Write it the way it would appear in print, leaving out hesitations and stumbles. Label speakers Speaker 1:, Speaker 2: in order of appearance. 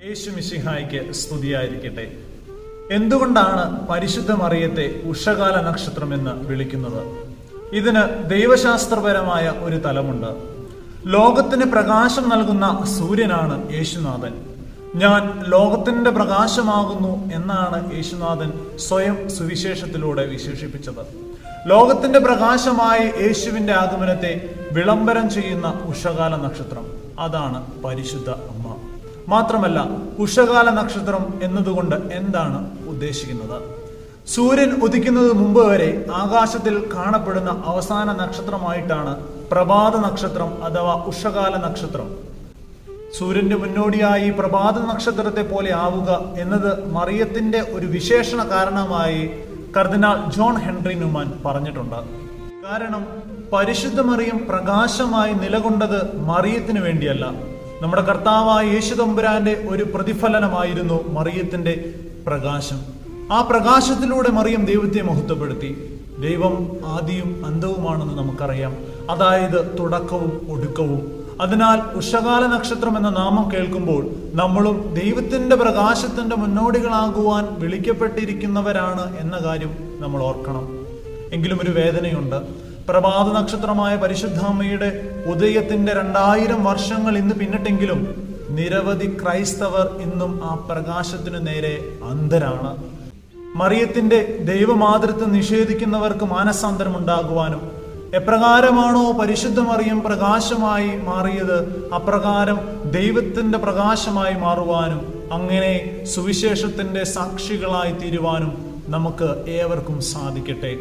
Speaker 1: യേശു മിശിഹായ്ക്ക് സ്തുതിയായിരിക്കട്ടെ. എന്തുകൊണ്ടാണ് പരിശുദ്ധ മറിയത്തെ ഉഷകാല നക്ഷത്രം എന്ന് വിളിക്കുന്നത്? ഇതിന് ദൈവശാസ്ത്രപരമായ ഒരു തലമുണ്ട്. ലോകത്തിന് പ്രകാശം നൽകുന്ന സൂര്യനാണ് യേശുനാഥൻ. ഞാൻ ലോകത്തിന്റെ പ്രകാശമാകുന്നു എന്നാണ് യേശുനാഥൻ സ്വയം സുവിശേഷത്തിലൂടെ വിശേഷിപ്പിച്ചത്. ലോകത്തിന്റെ പ്രകാശമായ യേശുവിന്റെ ആഗമനത്തെ വിളംബരം ചെയ്യുന്ന ഉഷകാല നക്ഷത്രം, അതാണ് പരിശുദ്ധ അമ്മ. മാത്രമല്ല, ഉഷകാല നക്ഷത്രം എന്നതുകൊണ്ട് എന്താണ് ഉദ്ദേശിക്കുന്നത്? സൂര്യൻ ഉദിക്കുന്നത് മുമ്പ് വരെ ആകാശത്തിൽ കാണപ്പെടുന്ന അവസാന നക്ഷത്രമായിട്ടാണ് പ്രഭാത നക്ഷത്രം അഥവാ ഉഷകാല നക്ഷത്രം. സൂര്യന്റെ മുന്നോടിയായി പ്രഭാത നക്ഷത്രത്തെ പോലെ ആവുക എന്നത് മറിയത്തിന്റെ ഒരു വിശേഷണ കാരണമായി കർദിനാൾ ജോൺ ഹെൻറി ന്യൂമാൻ പറഞ്ഞിട്ടുണ്ട്. കാരണം പരിശുദ്ധ മറിയം പ്രകാശമായി നിലകൊണ്ടത് മറിയത്തിന് വേണ്ടിയല്ല, നമ്മുടെ കർത്താവായ യേശു തമ്പുരാന്റെ ഒരു പ്രതിഫലനമായിരുന്നു മറിയത്തിന്റെ പ്രകാശം. ആ പ്രകാശത്തിലൂടെ മറിയം ദൈവത്തെ മഹത്വപ്പെടുത്തി. ദൈവം ആദിയും അന്തവുമാണെന്ന് നമുക്കറിയാം, അതായത് തുടക്കവും ഒടുക്കവും. അതിനാൽ ഉഷകാല നക്ഷത്രം എന്ന നാമം കേൾക്കുമ്പോൾ നമ്മളും ദൈവത്തിന്റെ പ്രകാശത്തിന്റെ മുന്നോടികളാകുവാൻ വിളിക്കപ്പെട്ടിരിക്കുന്നവരാണ് എന്ന കാര്യം നമ്മൾ ഓർക്കണം. എങ്കിലും ഒരു വേദനയുണ്ട്. പ്രഭാത നക്ഷത്രമായ പരിശുദ്ധാമ്മയുടെ ഉദയത്തിന്റെ 2000 വർഷങ്ങൾ ഇന്ന് പിന്നിട്ടെങ്കിലും നിരവധി ക്രൈസ്തവർ ഇന്നും ആ പ്രകാശത്തിനു നേരെ അന്ധരാണ്. മറിയത്തിന്റെ ദൈവമാതൃത്വം നിഷേധിക്കുന്നവർക്ക് മാനസാന്തരം ഉണ്ടാകുവാനും, എപ്രകാരമാണോ പരിശുദ്ധ മറിയം പ്രകാശമായി മാറിയത് അപ്രകാരം ദൈവത്തിന്റെ പ്രകാശമായി മാറുവാനും, അങ്ങനെ സുവിശേഷത്തിന്റെ സാക്ഷികളായി തീരുവാനും നമുക്ക് ഏവർക്കും സാധിക്കട്ടെ.